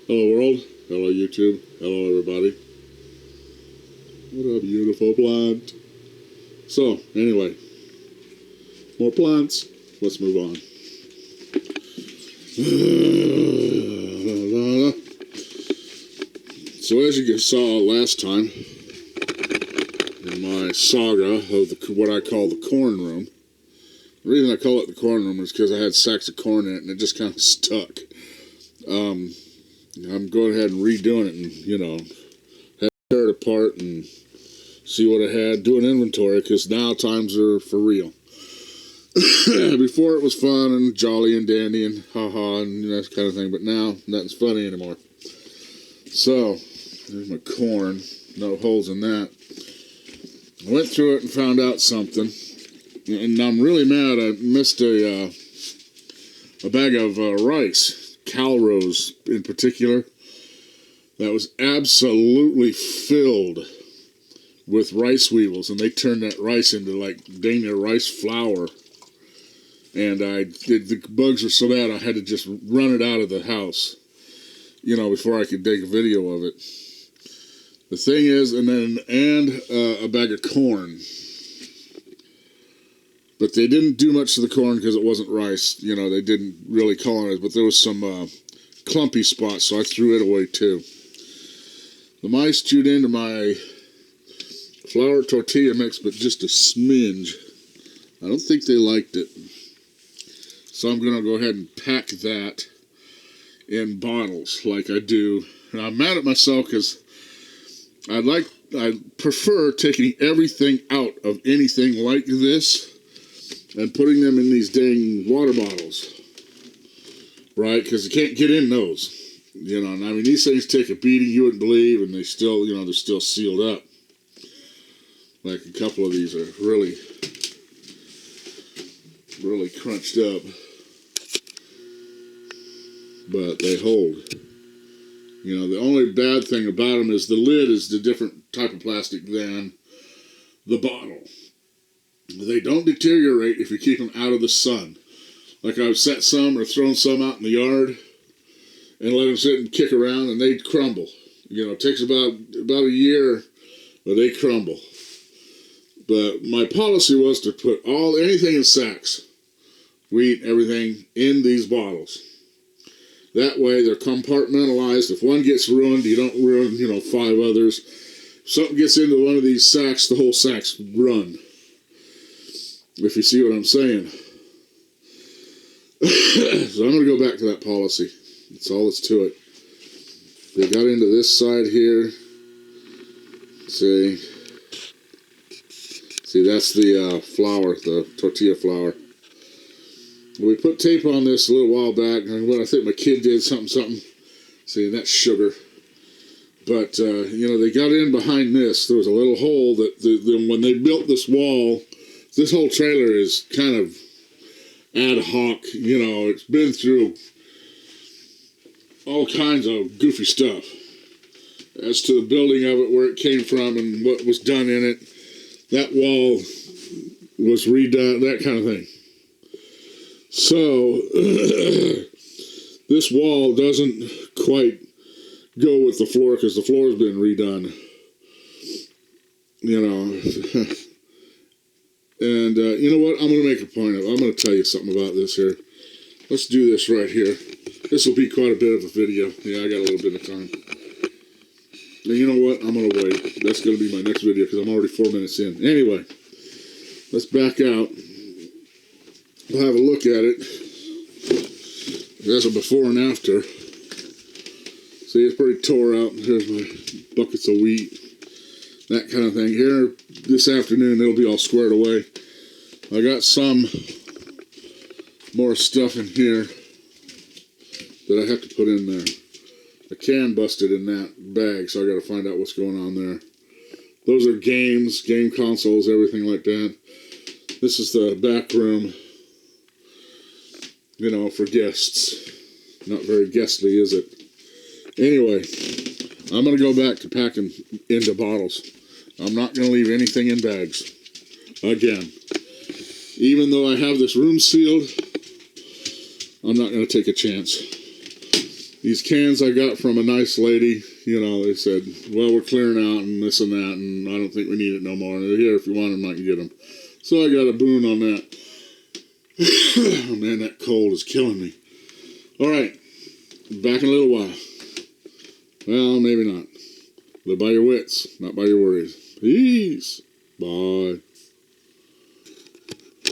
Hello world, hello YouTube, hello everybody. What a beautiful plant. So, anyway, more plants. Let's move on. So as you saw last time, in my saga of what I call the corn room, the reason I call it the corn room is because I had sacks of corn in it and it just kind of stuck. I'm going ahead and redoing it and, had to tear it apart and see what I had, do an inventory, because now times are for real. Before it was fun and jolly and dandy and haha and that kind of thing, but now nothing's funny anymore. So, there's my corn, no holes in that. I went through it and found out something, and I'm really mad I missed a bag of rice. Calrose in particular, that was absolutely filled with rice weevils, and they turned that rice into like dang near rice flour. And the bugs were so bad I had to just run it out of the house, before I could take a video of it. The thing is, and a bag of corn. But they didn't do much to the corn because it wasn't rice. They didn't really colonize, but there was some clumpy spots, so I threw it away too. The mice chewed into my flour tortilla mix, but just a smidge. I don't think they liked it. So I'm going to go ahead and pack that in bottles like I do. And I'm mad at myself because I prefer taking everything out of anything like this and putting them in these dang water bottles, right? Because you can't get in those, And I mean, these things take a beating you wouldn't believe, and they still, they're still sealed up. Like a couple of these are really, really crunched up, but they hold. The only bad thing about them is the lid is the different type of plastic than the bottle. They don't deteriorate if you keep them out of the sun. Like I've set some or thrown some out in the yard and let them sit and kick around, and they crumble. It takes about a year, but they crumble. But my policy was to put anything in sacks, wheat, everything, in these bottles. That way they're compartmentalized. If one gets ruined, you don't ruin, 5 others. If something gets into one of these sacks, the whole sack's run. If you see what I'm saying. So I'm going to go back to that policy. That's all that's to it. They got into this side here. See, that's the flour, the tortilla flour. We put tape on this a little while back, and I think my kid did something. See, that's sugar. But, they got in behind this. There was a little hole that when they built this wall, this whole trailer is kind of ad hoc, it's been through all kinds of goofy stuff as to the building of it, where it came from and what was done in it. That wall was redone, that kind of thing. So, this wall doesn't quite go with the floor because the floor's been redone. And you know what? I'm going to make a point of it. I'm going to tell you something about this here. Let's do this right here. This will be quite a bit of a video. Yeah, I got a little bit of time. And you know what? I'm going to wait. That's going to be my next video because I'm already 4 minutes in. Anyway, let's back out. We'll have a look at it. There's a before and after. See, it's pretty tore out. Here's my buckets of wheat. That kind of thing. Here, this afternoon, it'll be all squared away. I got some more stuff in here that I have to put in there. A can busted in that bag, so I got to find out what's going on there. Those are games, game consoles, everything like that. This is the back room, for guests. Not very guestly, is it? Anyway, I'm going to go back to packing into bottles. I'm not going to leave anything in bags. Again. Even though I have this room sealed, I'm not going to take a chance. these cans I got from a nice lady, you know, they said, well, we're clearing out and this and that, and I don't think we need it no more. And here, if you want them, I can get them. So I got a boon on that. Oh, man, that cold is killing me. All right, back in a little while. Well, maybe not. Live by your wits, not by your worries. Peace. Bye.